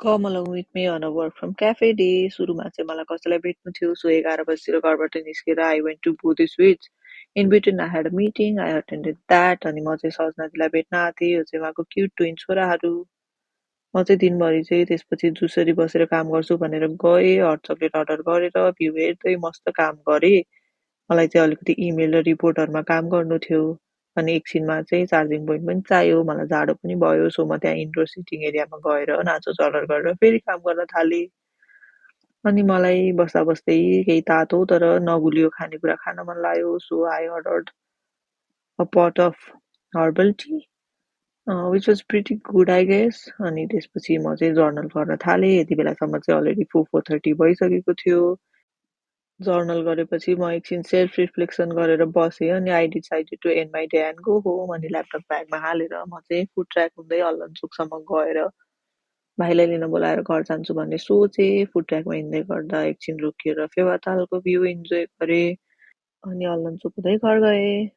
Come along with me on a work from cafe day. सुरुमा चाहिँ मलाई कसैलाई भेट्नु थियो, सो 11 बजीतिर घरबाट निस्केर I went to Bodhi Sweets. In between I had a meeting, I attended that. अनि म चाहिँ सजना दिदीलाई भेट्न आएको थिएँ, यो चाहिँ उहाँको क्युट ट्विन छोराहरू। म चाहिँ दिनभरि चाहिँ त्यसपछि जुसरी बसेर काम गर्छु भनेर गएँ, हट चक्लेट अर्डर गरेर भ्यू हेर्दै मस्त काम गरेँ। मलाई चाहिँ अलिकति इमेल र रिपोर्टहरुमा काम गर्नु थियो। अनि एकछिनमा चाहिँ चार्जिङ पोइन्ट पनि चाहियो, मलाई जाडो पनि भयो, सो म त्यहाँ इन्डोर सिटिङ एरियामा गएर नाचोस अर्डर गरेर फेरि काम गर्न थालेँ। अनि मलाई बस्दा बस्दै केही तातो तर नगुलियो खानेकुरा खान मन लाग्यो, so I ordered a pot of herbal tea, which was pretty good I guess. अनि त्यसपछि म चाहिँ जर्नल गर्न थालेँ। यति बेलासम्म चाहिँ अलरेडी 4:30 भइसकेको थियो। जर्नल गरेपछि म एकछिन सेल्फ रिफ्लेक्सन गरेर बसेँ अनि I decided to end my day and go home. अनि ल्यापटप ब्यागमा हालेर म चाहिँ फुड ट्र्याक हुँदै हल्लनचोकसम्म गएर भाइलाई लिन बोलाएर घर जान्छु भन्ने सोचेँ। फुड ट्र्याकमा हिँड्दै गर्दा एकछिन रोकिएर फेवातालको भ्यू इन्जोय गरेँ अनि हल्लनचोक हुँदै घर गएँ।